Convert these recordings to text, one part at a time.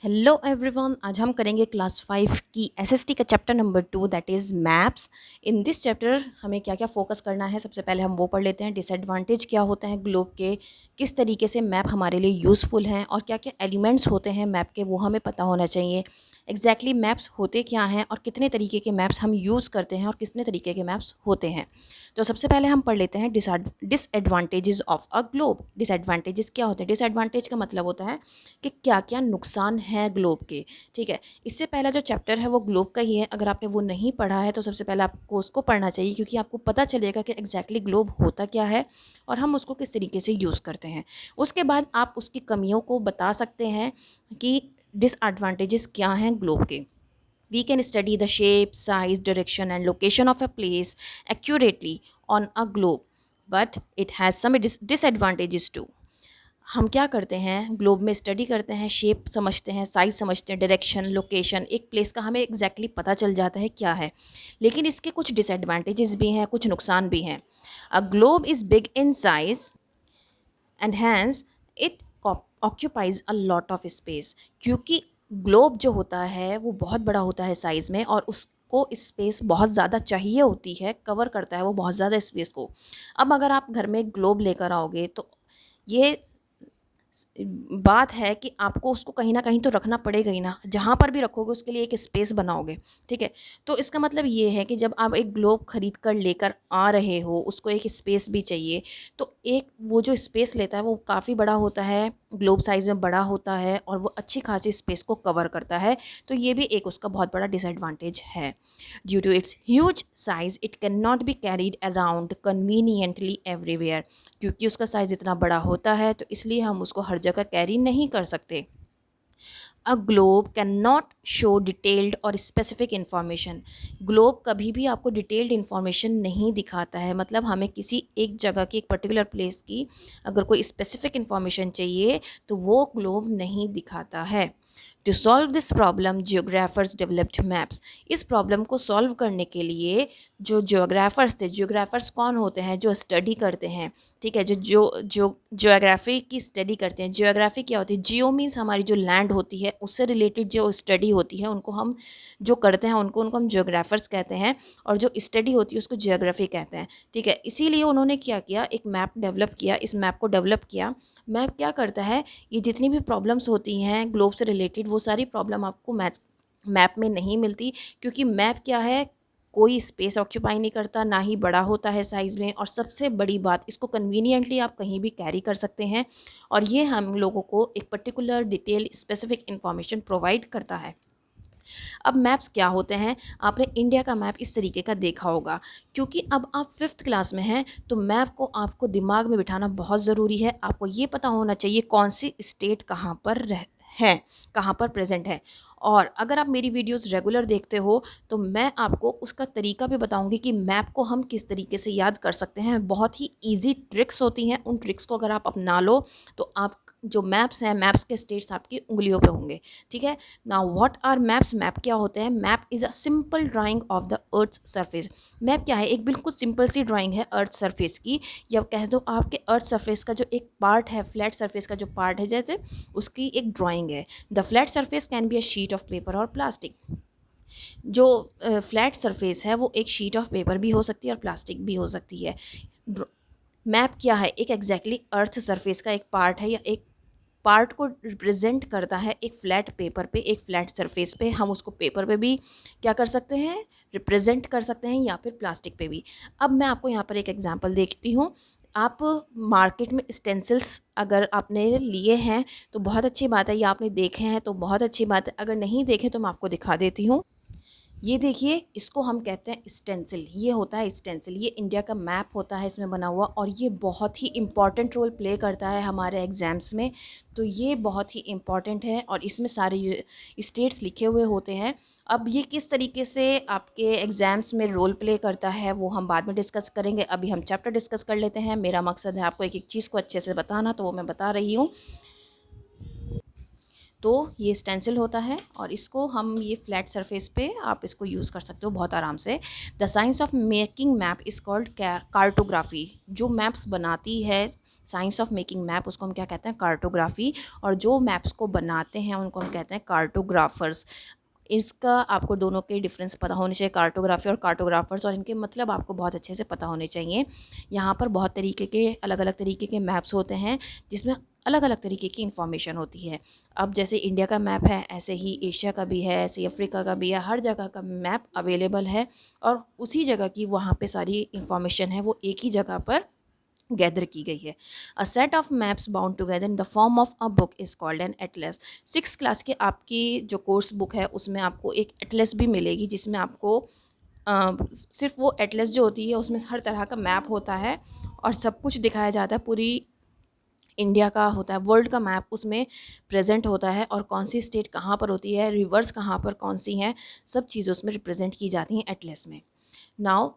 Hello everyone, आज हम करेंगे क्लास 5 की एसएसटी का chapter number 2 that is maps. In this chapter हमें क्या क्या फोकस करना है, सबसे पहले हम वो पढ़ लेते हैं। डिसएडवांटेज क्या होते हैं ग्लोब के, किस तरीके से मैप हमारे लिए यूज़फुल हैं और क्या क्या एलिमेंट्स होते हैं मैप के, वो हमें पता होना चाहिए। एग्जैक्टली मैप्स होते क्या हैं और कितने तरीके के मैप्स हम यूज़ करते हैं और कितने तरीके के मैप्स होते हैं। तो सबसे पहले हम पढ़ लेते हैं disadvantages of a globe. Disadvantages क्या होते हैं? डिसएडवांटेज का मतलब होता है कि क्या क्या नुकसान है ग्लोब के। ठीक है, इससे पहला जो चैप्टर है वो ग्लोब का ही है। अगर आपने वो नहीं पढ़ा है तो सबसे पहले आपको उसको पढ़ना चाहिए, क्योंकि आपको पता चलेगा कि एग्जैक्टली ग्लोब होता क्या है और हम उसको किस तरीके से यूज़ करते हैं। उसके बाद आप उसकी कमियों को बता सकते हैं कि डिसएडवांटेजेस क्या हैं ग्लोब के। We can study the shape, size, direction, and location of a place accurately on a globe, but it has some disadvantages too. हम क्या करते हैं ग्लोब में? स्टडी करते हैं, शेप समझते हैं, साइज़ समझते हैं, डायरेक्शन, लोकेशन, एक प्लेस का हमें एग्जैक्टली पता चल जाता है क्या है। लेकिन इसके कुछ डिसएडवांटेजेस भी हैं, कुछ नुकसान भी हैं। A globe is big in size and hence it occupies a lot of space. क्योंकि ग्लोब जो होता है वो बहुत बड़ा होता है साइज़ में, और उसको स्पेस बहुत ज़्यादा चाहिए होती है, कवर करता है वो बहुत ज़्यादा स्पेस को। अब अगर आप घर में ग्लोब लेकर आओगे तो ये बात है कि आपको उसको कहीं ना कहीं तो रखना पड़ेगा ही ना। जहाँ पर भी रखोगे उसके लिए एक स्पेस बनाओगे। ठीक है, तो इसका मतलब ये है कि जब आप एक ग्लोब खरीद कर लेकर आ रहे हो, उसको एक स्पेस भी चाहिए। तो एक वो जो स्पेस लेता है वो काफ़ी बड़ा होता है, ग्लोब साइज़ में बड़ा होता है, और वो अच्छी खासी स्पेस को कवर करता है। तो ये भी एक उसका बहुत बड़ा डिसएडवांटेज है। Due to its huge size it can not be carried around conveniently everywhere. क्योंकि उसका साइज़ इतना बड़ा होता है तो इसलिए हम उसको हर जगह कैरी नहीं कर सकते। A globe can not show detailed और स्पेसिफिक इन्फॉर्मेशन। ग्लोब कभी भी आपको डिटेल्ड इन्फॉर्मेशन नहीं दिखाता है। मतलब हमें किसी एक जगह की, एक पर्टिकुलर प्लेस की अगर कोई स्पेसिफिक इन्फॉर्मेशन चाहिए तो वो ग्लोब नहीं दिखाता है। To solve this problem geographers developed maps. इस प्रॉब्लम को सॉल्व करने के लिए जो जियोग्राफर्स थे, जियोग्राफर्स कौन होते हैं? जो स्टडी करते हैं। ठीक है, जो जो जो जियोग्राफी की स्टडी करते हैं। जियोग्राफी क्या होती है? जियो मीन्स हमारी जो लैंड होती है उससे रिलेटेड जो स्टडी होती है उनको हम जो करते हैं उनको हम जियोग्राफर्स कहते हैं, और जो स्टडी होती है उसको जियोग्राफी कहते हैं। ठीक है, इसीलिए उन्होंने क्या किया, एक मैप डेवलप किया। इस मैप को डेवलप किया। मैप क्या करता है, ये जितनी भी प्रॉब्लम्स होती हैं ग्लोब से रिलेटेड वो सारी प्रॉब्लम आपको मैप में नहीं मिलती। क्योंकि मैप क्या है, कोई स्पेस ऑक्यूपाई नहीं करता, ना ही बड़ा होता है साइज़ में, और सबसे बड़ी बात, इसको कन्वीनियंटली आप कहीं भी कैरी कर सकते हैं, और ये हम लोगों को एक particular detail specific information provide करता है। अब मैप्स क्या होते हैं? आपने इंडिया का मैप इस तरीके का देखा होगा। क्योंकि अब आप 5th क्लास में हैं तो मैप को आपको दिमाग में बिठाना बहुत ज़रूरी है। आपको ये पता होना चाहिए कौन सी स्टेट कहाँ पर है, कहाँ पर प्रेजेंट है। और अगर आप मेरी वीडियोस रेगुलर देखते हो तो मैं आपको उसका तरीका भी बताऊंगी कि मैप को हम किस तरीके से याद कर सकते हैं। बहुत ही इजी ट्रिक्स होती हैं, उन ट्रिक्स को अगर आप अपना लो तो आप जो मैप्स हैं, मैप्स के स्टेट्स आपकी उंगलियों पे होंगे। ठीक है, now what are maps? Map क्या होते हैं? Map is a simple drawing of the earth surface. Map क्या है? एक बिल्कुल सिंपल सी ड्राइंग है अर्थ सरफेस की, या कह दो आपके अर्थ सरफेस का जो एक पार्ट है, फ्लैट सरफेस का जो पार्ट है जैसे, उसकी एक ड्राइंग है। The flat surface can be a sheet of paper और प्लास्टिक। जो फ्लैट सरफेस है वो एक शीट ऑफ पेपर भी हो सकती है और प्लास्टिक भी हो सकती है। मैप क्या है? एक एग्जैक्टली अर्थ सरफेस का एक पार्ट है, या एक पार्ट को रिप्रेजेंट करता है एक फ्लैट पेपर पे, एक फ्लैट सरफेस पे। हम उसको पेपर पे भी क्या कर सकते हैं, रिप्रेजेंट कर सकते हैं, या फिर प्लास्टिक पे भी। अब मैं आपको यहाँ पर एक एग्जांपल देखती हूँ। आप मार्केट में स्टेंसिल्स अगर आपने लिए हैं तो बहुत अच्छी बात है, या आपने देखे हैं तो बहुत अच्छी बात है। अगर नहीं देखे तो मैं आपको दिखा देती हूँ। ये देखिए, इसको हम कहते हैं स्टेंसिल। ये होता है स्टेंसिल, ये इंडिया का मैप होता है इसमें बना हुआ, और ये बहुत ही इम्पॉर्टेंट रोल प्ले करता है हमारे एग्ज़ाम्स में। तो ये बहुत ही इम्पॉर्टेंट है, और इसमें सारे स्टेट्स लिखे हुए होते हैं। अब ये किस तरीके से आपके एग्ज़ाम्स में रोल प्ले करता है वो हम बाद में डिस्कस करेंगे। अभी हम चैप्टर डिस्कस कर लेते हैं। मेरा मकसद है आपको एक एक चीज़ को अच्छे से बताना, तो वो मैं बता रही हूँ। तो ये स्टेंसिल होता है और इसको हम ये फ्लैट सरफेस पे आप इसको यूज़ कर सकते हो बहुत आराम से। The science of making map is called cartography. जो मैप्स बनाती है, साइंस ऑफ मेकिंग मैप, उसको हम क्या कहते हैं, कार्टोग्राफी। और जो मैप्स को बनाते हैं उनको हम कहते हैं कार्टोग्राफर्स। इसका आपको दोनों के डिफरेंस पता होने चाहिए, कार्टोग्राफी और कार्टोग्राफर्स, और इनके मतलब आपको बहुत अच्छे से पता होने चाहिए। यहाँ पर बहुत तरीके के अलग अलग तरीके के मैप्स होते हैं जिसमें अलग अलग तरीके की इंफॉर्मेशन होती है। अब जैसे इंडिया का मैप है, ऐसे ही एशिया का भी है, ऐसे ही अफ्रीका का भी है। हर जगह का मैप अवेलेबल है और उसी जगह की वहाँ पे सारी इंफॉर्मेशन है वो एक ही जगह पर गैदर की गई है। A set of maps bound together in the form of a book is called an Atlas. 6 class के आपकी जो कोर्स बुक है उसमें आपको एक एटलस भी मिलेगी जिसमें आपको सिर्फ वो एटलस जो होती है उसमें हर तरह का मैप होता है और सब कुछ दिखाया जाता है। पूरी इंडिया का होता है, वर्ल्ड का मैप उसमें प्रेजेंट होता है और कौन सी स्टेट कहाँ पर होती है, रिवर्स कहाँ पर कौन सी हैं, सब चीज़ें उसमें रिप्रेजेंट की जाती हैं एटलस में। Now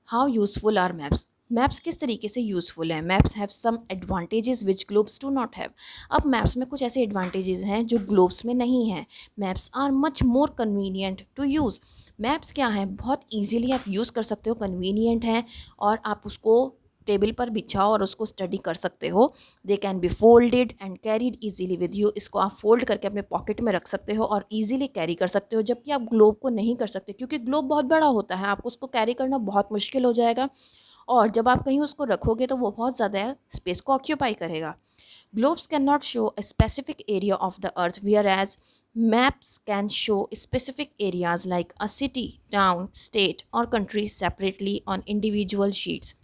how useful are maps. Maps किस तरीके से यूज़फुल हैं? Maps have some advantages which globes do not have. अब मैप्स में कुछ ऐसे एडवांटेजेस हैं जो ग्लोब्स में नहीं हैं। Maps are much more convenient to use. Maps क्या हैं, बहुत ईजीली आप यूज़ कर सकते हो, कन्वीनियंट हैं और आप उसको टेबल पर बिछाओ और उसको स्टडी कर सकते हो। They can be folded and carried easily with you. इसको आप फोल्ड करके अपने पॉकेट में रख सकते हो और ईजीली कैरी कर सकते हो, जबकि आप ग्लोब को नहीं कर सकते क्योंकि ग्लोब बहुत बड़ा होता है, आपको उसको कैरी करना बहुत मुश्किल हो जाएगा और जब आप कहीं उसको रखोगे तो वो बहुत ज़्यादा स्पेस को ऑक्यूपाई करेगा। Globes cannot show a specific area of the earth, whereas maps can show specific areas like a city, town, state, or country separately on individual sheets.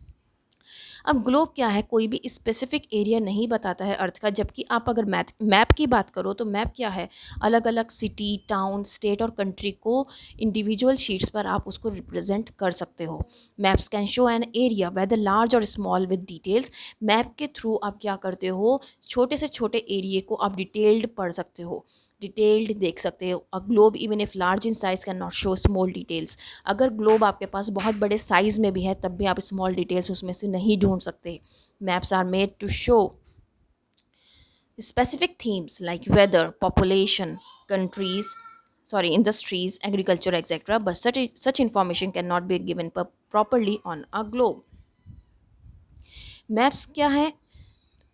अब ग्लोब क्या है, कोई भी स्पेसिफिक एरिया नहीं बताता है अर्थ का, जबकि आप अगर मैप की बात करो तो मैप क्या है, अलग अलग सिटी, टाउन, स्टेट और कंट्री को इंडिविजुअल शीट्स पर आप उसको रिप्रेजेंट कर सकते हो। Maps can show an area whether large और स्मॉल विद डिटेल्स। मैप के थ्रू आप क्या करते हो, छोटे से छोटे एरिए को आप डिटेल्ड पढ़ सकते हो, डिटेल्ड देख सकते हो। A globe even if large in size can not show small details. अगर ग्लोब आपके पास बहुत बड़े साइज़ में भी है तब भी आप स्मॉल डिटेल्स उसमें से नहीं ढूंढ सकते। Maps are made to show specific themes like weather, population, countries, sorry, industries, agriculture, etc. But such information cannot be given properly on a globe. Maps क्या है,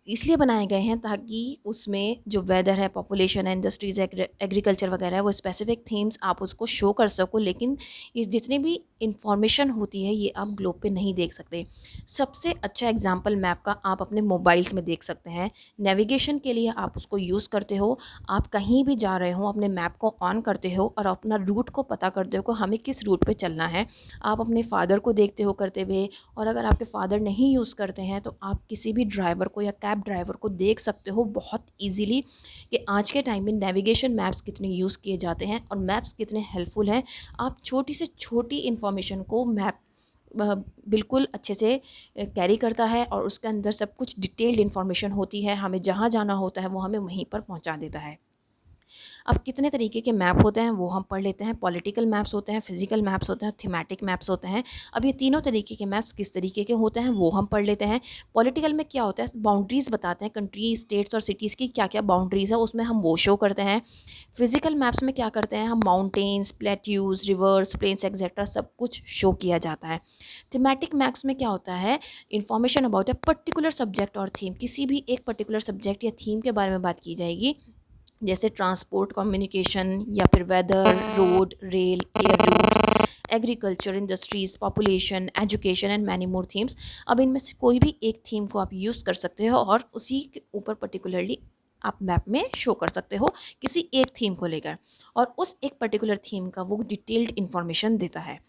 इसलिए बनाए गए हैं ताकि उसमें जो वेदर है, पॉपुलेशन है, इंडस्ट्रीज़, एग्रीकल्चर वगैरह है, वो स्पेसिफिक थीम्स आप उसको शो कर सको, लेकिन इस जितनी भी इंफॉर्मेशन होती है ये आप ग्लोब पे नहीं देख सकते। सबसे अच्छा एग्जांपल मैप का आप अपने मोबाइल्स में देख सकते हैं। नेविगेशन के लिए आप उसको यूज़ करते हो, आप कहीं भी जा रहे हो अपने मैप को ऑन करते हो और अपना रूट को पता करते हो कि हमें किस रूट पे चलना है। आप अपने फादर को देखते हो करते हुए, और अगर आपके फादर नहीं यूज़ करते हैं तो आप किसी भी ड्राइवर को या कैब ड्राइवर को देख सकते हो बहुत ईजीली कि आज के टाइम में नेविगेशन मैप्स कितने यूज़ किए जाते हैं और मैप्स कितने हेल्पफुल हैं। आप छोटी से छोटी इन्फॉर्मेशन को मैप बिल्कुल अच्छे से कैरी करता है और उसके अंदर सब कुछ डिटेल्ड इन्फॉर्मेशन होती है, हमें जहाँ जाना होता है वो हमें वहीं पर पहुँचा देता है। अब कितने तरीके के मैप होते हैं वो हम पढ़ लेते हैं। पॉलिटिकल मैप्स होते हैं, फिजिकल मैप्स होते हैं, थीमेटिक मैप्स होते हैं। अब ये तीनों तरीके के मैप्स किस तरीके के होते हैं वो हम पढ़ लेते हैं। पॉलिटिकल में क्या होता है, बाउंड्रीज़ बताते हैं, कंट्री, स्टेट्स और सिटीज़ की क्या क्या बाउंड्रीज़ है उसमें हम वो शो करते हैं। फिजिकल मैप्स में क्या करते हैं, हम mountains, plateaus, reverse, planes etcetera सब कुछ शो किया जाता है। थीमेटिक मैप्स में क्या होता है, information about a particular subject और थीम, किसी भी एक पर्टिकुलर सब्जेक्ट या थीम के बारे में बात की जाएगी, जैसे ट्रांसपोर्ट, कम्युनिकेशन या फिर weather, road, rail, air route, agriculture, industries, population, education and many more themes. अब इनमें से कोई भी एक थीम को आप यूज़ कर सकते हो और उसी के ऊपर पर्टिकुलरली आप मैप में शो कर सकते हो किसी एक थीम को लेकर, और उस एक पर्टिकुलर थीम का वो डिटेल्ड इन्फॉर्मेशन देता है।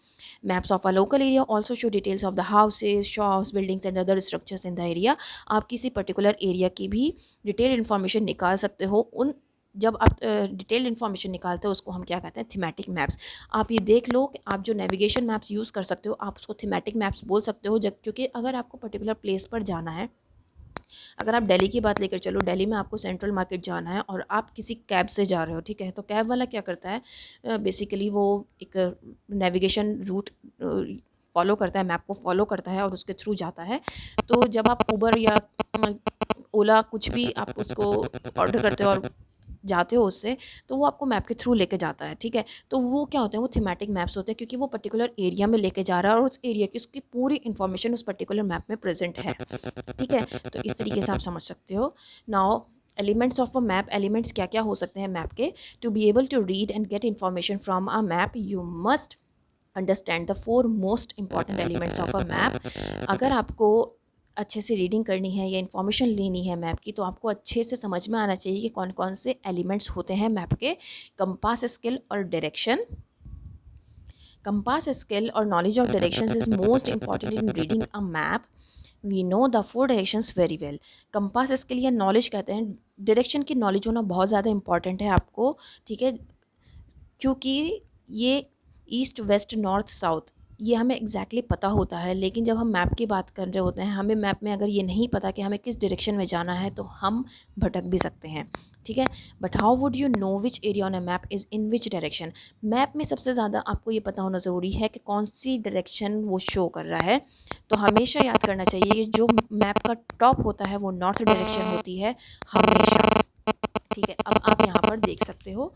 Maps of a local area also show details of the houses, shops, buildings and other structures in the area. आप किसी पर्टिकुलर एरिया की भी डिटेल इन्फॉर्मेशन निकाल सकते हो। उन जब आप डिटेल्ड इन्फॉर्मेशन निकालते हो उसको हम क्या कहते हैं, थीमेटिक मैप्स। आप ये देख लो कि आप जो नेविगेशन मैप्स यूज़ कर सकते हो आप उसको थीमेटिक मैप्स बोल सकते हो, जब क्योंकि अगर आपको पर्टिकुलर प्लेस पर जाना है, अगर आप दिल्ली की बात लेकर चलो, दिल्ली में आपको सेंट्रल मार्केट जाना है और आप किसी कैब से जा रहे हो, ठीक है, तो कैब वाला क्या करता है, बेसिकली वो एक नेविगेशन रूट फॉलो करता है, मैप को फॉलो करता है और उसके थ्रू जाता है। तो जब आप उबर या ओला कुछ भी आप उसको ऑर्डर करते हो और जाते हो उससे तो वो आपको मैप के थ्रू लेके जाता है, ठीक है। तो वो क्या होते हैं, वो थीमेटिक मैप्स होते हैं क्योंकि वो पर्टिकुलर एरिया में लेके जा रहा है और उस एरिया की उसकी पूरी इन्फॉर्मेशन उस पर्टिकुलर मैप में प्रेजेंट है, ठीक है। तो इस तरीके से आप समझ सकते हो। Now elements of a map, elements क्या क्या हो सकते हैं मैप के। To be able to read and get information from a map you must understand the 4 most important elements of a map. अगर आपको अच्छे से रीडिंग करनी है या इन्फॉर्मेशन लेनी है मैप की तो आपको अच्छे से समझ में आना चाहिए कि कौन कौन से एलिमेंट्स होते हैं मैप के। कंपास स्केल और डायरेक्शन। कंपास स्केल और knowledge of directions is most important in reading a map. We know the 4 directions very well. Compass scale या नॉलेज कहते हैं, डायरेक्शन की नॉलेज होना बहुत ज़्यादा इंपॉर्टेंट है आपको, ठीक है, क्योंकि ये ईस्ट वेस्ट नॉर्थ साउथ ये हमें एग्जैक्टली पता होता है, लेकिन जब हम मैप की बात कर रहे होते हैं हमें मैप में अगर ये नहीं पता कि हमें किस डायरेक्शन में जाना है तो हम भटक भी सकते हैं, ठीक है। But how would you know which area on a map is in which direction. Map में सबसे ज़्यादा आपको ये पता होना ज़रूरी है कि कौन सी डायरेक्शन वो शो कर रहा है। तो हमेशा याद करना चाहिए कि जो मैप का टॉप होता है वो नॉर्थ डायरेक्शन होती है हमेशा, ठीक है। अब आप यहाँ पर देख सकते हो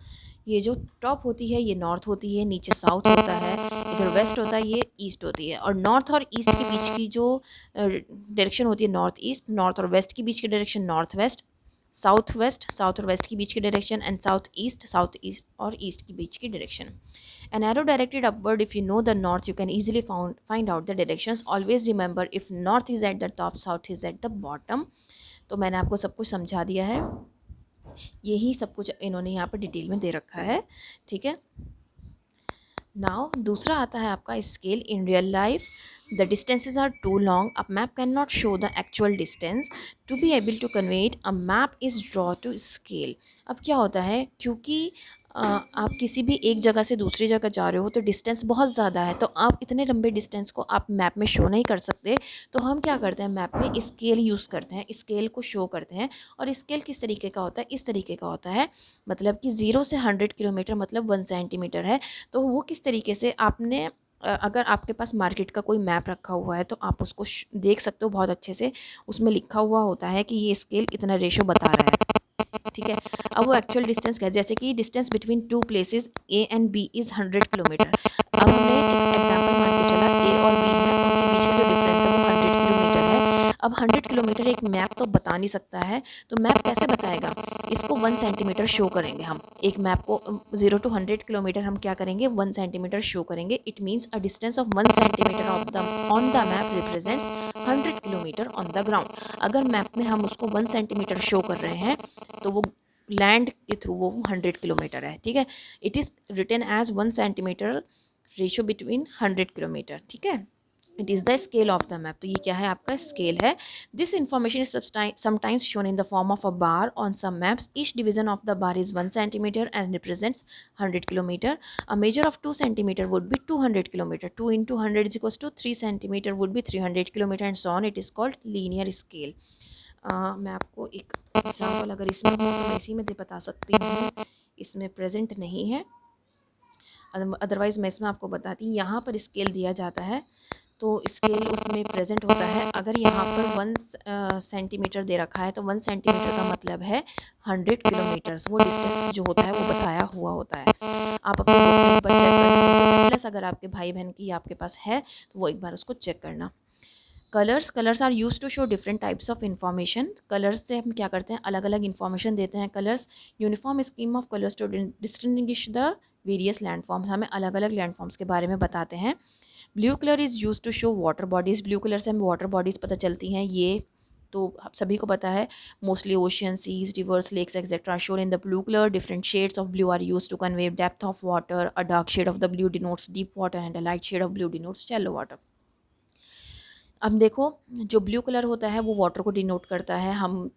ये जो टॉप होती है ये नॉर्थ होती है, नीचे साउथ होता है, इधर वेस्ट होता है, ये ईस्ट होती है। और नॉर्थ और ईस्ट के बीच की जो डायरेक्शन होती है नॉर्थ ईस्ट, नॉर्थ और वेस्ट के बीच की direction north west, south west, south और वेस्ट के बीच की डायरेक्शन, एंड साउथ ईस्ट और ईस्ट के बीच की direction. An arrow directed upward, if you know the north you can easily find out the directions. Always remember, if north is at the top, south is at the bottom. तो मैंने आपको सब कुछ समझा दिया है, यही सब कुछ इन्होंने यहाँ पर डिटेल में दे रखा है, ठीक है। नाउ दूसरा आता है आपका scale. In real life the distances are too long, a map can not show the actual distance. To be able to convey it a map is draw to scale. अब क्या होता है, क्योंकि आप किसी भी एक जगह से दूसरी जगह जा रहे हो तो डिस्टेंस बहुत ज़्यादा है, तो आप इतने लंबे डिस्टेंस को आप मैप में शो नहीं कर सकते। तो हम क्या करते हैं, मैप में स्केल यूज़ करते हैं, स्केल को शो करते हैं। और स्केल किस तरीके का होता है, इस तरीके का होता है, मतलब कि 0 से 100 किलोमीटर मतलब 1 सेंटीमीटर है। तो वो किस तरीके से आपने अगर आपके पास मार्केट का कोई मैप रखा हुआ है तो आप उसको देख सकते हो बहुत अच्छे से, उसमें लिखा हुआ होता है कि ये स्केल इतना रेशो बता रहा है, ठीक है। अब वो एक्चुअल डिस्टेंस क्या है, जैसे कि distance between two places A and B is 100 kilometre. अब हमने एक एग्जांपल मान के चला ए और बी है, उनके बीच में जो डिफरेंस है वो 100 किलोमीटर है। अब 100 किलोमीटर एक मैप तो बता नहीं सकता है, तो मैप कैसे बताएगा, इसको 1 सेंटीमीटर शो करेंगे हम। एक मैप को 0 to 100 किलोमीटर हम क्या करेंगे, 1 सेंटीमीटर शो करेंगे। It means a distance of 1 centimetre of the on the map represents 100 kilometre on the ground. अगर मैप में हम उसको 1 सेंटीमीटर शो कर रहे हैं तो वो लैंड के थ्रू वो 100 किलोमीटर है, ठीक है। It is written as 1 centimetre ratio between 100 kilometre, ठीक है। It is the scale of the map. तो ये क्या है, आपका स्केल है। This information is sometimes shown in the form of a bar on some maps. Each division of the bar is 1 centimetre and represents 100 kilometre. A measure of 2 centimetre would be 200 kilometre. 2 into 100 is equals to 3 centimetre would B 300 kilometre and so on. It is called linear scale. मैं आपको एक example अगर इसमें हो तो मैं इसी में बता सकती हूँ, इसमें प्रेजेंट नहीं है, अदरवाइज़ मैं इसमें आपको बताती। यहाँ पर स्केल दिया जाता है तो स्केल उसमें प्रेजेंट होता है। अगर यहाँ पर 1 सेंटीमीटर दे रखा है तो 1 सेंटीमीटर का मतलब है 100 किलोमीटर्स। वो डिस्टेंस जो होता है वो बताया हुआ होता है। आप अपने बुक में एक बार चेक करना, प्लस अगर आपके भाई बहन की आपके पास है तो वो एक बार उसको चेक करना। Colours are use to show different types of information. Colours से हम क्या करते हैं, अलग अलग इन्फॉर्मेशन देते हैं। Colours uniform scheme of colours to distinguish the various landforms, हमें अलग अलग लैंडफॉर्म्स के बारे में बताते हैं। Blue colour is use to show water bodies. Blue colour से हमें वाटर बॉडीज़ पता चलती हैं, ये तो आप सभी को पता है। Mostly ocean, seas, rivers, lakes etcetera shown in the blue colour. Different shades of blue are use to convey depth of water. A dark shade of the blue denotes deep water and a light shade of blue denotes shallow water. अब देखो, जो blue colour होता है वो water को denote करता है, हम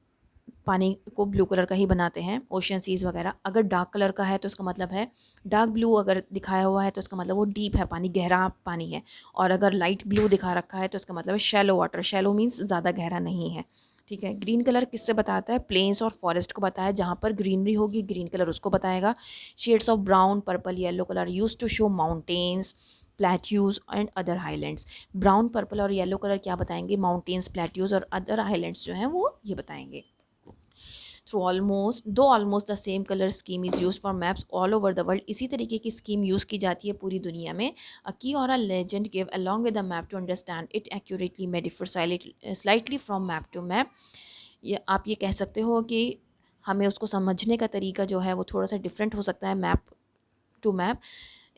पानी को ब्लू कलर का ही बनाते हैं, ओशियन, सीज वगैरह। अगर डार्क कलर का है तो इसका मतलब है, डार्क ब्लू अगर दिखाया हुआ है तो इसका मतलब वो डीप है पानी, गहरा पानी है। और अगर लाइट ब्लू दिखा रखा है तो इसका मतलब है शैलो वाटर। शैलो मीन्स ज़्यादा गहरा नहीं है, ठीक है। ग्रीन कलर किससे बताता है, प्लेन्स और फॉरेस्ट को बताया, जहाँ पर ग्रीनरी होगी ग्रीन कलर उसको बताएगा। Shades of brown, purple, yellow colour use to show mountains, plateaus and other highlands. Brown, purple और येलो कलर क्या बताएंगे, माउंटेन्स, प्लेट्यूज और अदर हाईलैंड्स जो हैं वो ये बताएंगे। Through almost though almost the same colour scheme is use for maps all over the world. इसी तरीके की स्कीम यूज़ की जाती है पूरी दुनिया में। अ की और a legend give along with the map to understand it accurately may differ slightly from map to map. ये आप ये कह सकते हो कि हमें उसको समझने का तरीका जो है वो थोड़ा सा डिफरेंट हो सकता है मैप टू मैप।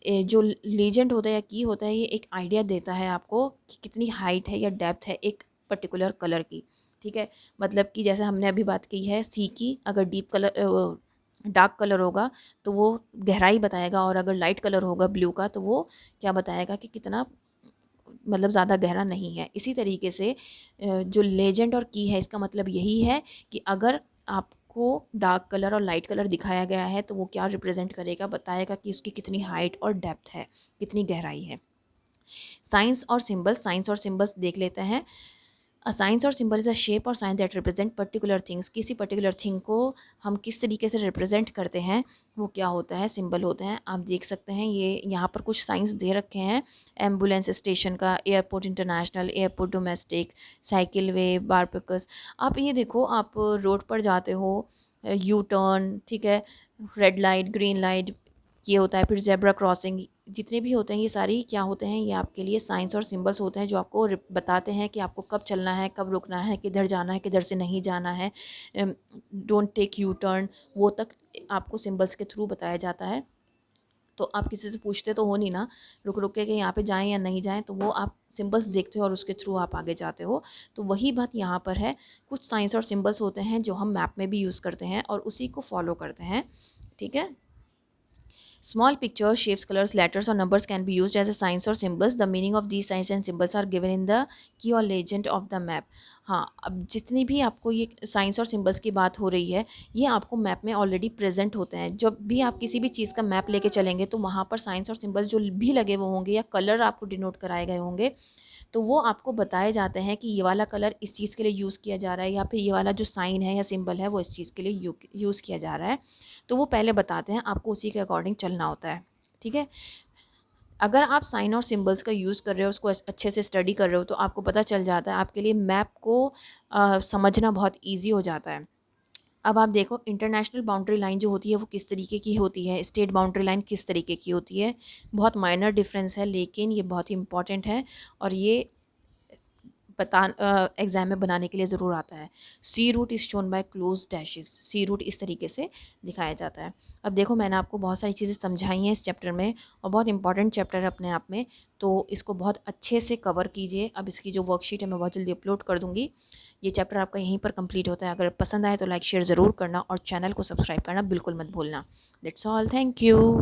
जो लीजेंड होता है या की होता है ये एक आइडिया देता है आपको कि कितनी हाइट है या डेप्थ है एक पर्टिकुलर कलर की। ठीक है, मतलब कि जैसे हमने अभी बात की है सी की, अगर डीप कलर डार्क कलर होगा तो वो गहराई बताएगा, और अगर लाइट कलर होगा ब्लू का तो वो क्या बताएगा कि कितना मतलब ज़्यादा गहरा नहीं है। इसी तरीके से जो लेजेंड और की है इसका मतलब यही है कि अगर आपको डार्क कलर और लाइट कलर दिखाया गया है तो वो क्या रिप्रेजेंट करेगा, बताएगा कि उसकी कितनी हाइट और डेप्थ है, कितनी गहराई है। साइंस और सिंबल्स देख लेते हैं। अ साइंस और सिंबल इज़ अ शेप और sign that represent particular things. किसी पर्टिकुलर थिंग को हम किस तरीके से रिप्रेजेंट करते हैं वो क्या होता है, सिंबल होते हैं। आप देख सकते हैं ये यहाँ पर कुछ साइंस दे रखे हैं एम्बुलेंस स्टेशन का, airport international, airport domestic, cycle way, बारपिकस। आप ये देखो, आप रोड पर जाते हो, यू टर्न, ठीक है, रेड लाइट, ग्रीन लाइट, ये होता है, फिर जेब्रा क्रॉसिंग, जितने भी होते हैं ये सारी क्या होते हैं, ये आपके लिए साइंस और सिंबल्स होते हैं जो आपको बताते हैं कि आपको कब चलना है, कब रुकना है, किधर जाना है, किधर से नहीं जाना है। डोंट टेक यू टर्न, वो तक आपको सिंबल्स के थ्रू बताया जाता है। तो आप किसी से पूछते तो हो नहीं ना रुक रुक के कि यहाँ पे जाएं या नहीं जाएं, तो वो आप सिंबल्स देखते हो और उसके थ्रू आप आगे जाते हो। तो वही बात यहाँ पर है, कुछ साइंस और सिंबल्स होते हैं जो हम मैप में भी यूज़ करते हैं और उसी को फॉलो करते हैं। ठीक है, small pictures, shapes, colors, letters or numbers can be used as a signs or symbols. The meaning of these signs and symbols are given in the key or legend of the map. हाँ, अब जितनी भी आपको ये science और symbols की बात हो रही है ये आपको मैप में ऑलरेडी प्रेजेंट होते हैं। जब भी आप किसी भी चीज़ का मैप लेके चलेंगे तो वहाँ पर साइंस और सिंबल्स जो भी लगे हुए होंगे या कलर आपको डिनोट कराए गए होंगे तो वो आपको बताए जाते हैं कि ये वाला कलर इस चीज़ के लिए यूज़ किया जा रहा है, या फिर ये वाला जो साइन है या सिंबल है वो इस चीज़ के लिए यूज़ किया जा रहा है। तो वो पहले बताते हैं, आपको उसी के अकॉर्डिंग चलना होता है। ठीक है, अगर आप साइन और सिंबल्स का यूज़ कर रहे हो, उसको अच्छे से स्टडी कर रहे हो तो आपको पता चल जाता है, आपके लिए मैप को समझना बहुत ईजी हो जाता है। अब आप देखो, इंटरनेशनल बाउंड्री लाइन जो होती है वो किस तरीके की होती है, स्टेट बाउंड्री लाइन किस तरीके की होती है। बहुत माइनर डिफरेंस है लेकिन ये बहुत ही इंपॉर्टेंट है और ये एग्ज़ाम में बनाने के लिए ज़रूर आता है। Sea route is shown by close dashes. Sea route इस तरीके से दिखाया जाता है। अब देखो, मैंने आपको बहुत सारी चीज़ें समझाई हैं इस चैप्टर में और बहुत इंपॉर्टेंट चैप्टर है अपने आप में, तो इसको बहुत अच्छे से कवर कीजिए। अब इसकी जो वर्कशीट है मैं बहुत जल्दी अपलोड कर दूँगी। ये चैप्टर आपका यहीं पर कंप्लीट होता है। अगर पसंद आए तो लाइक शेयर ज़रूर करना और चैनल को सब्सक्राइब करना बिल्कुल मत भूलना। That's all, thank you.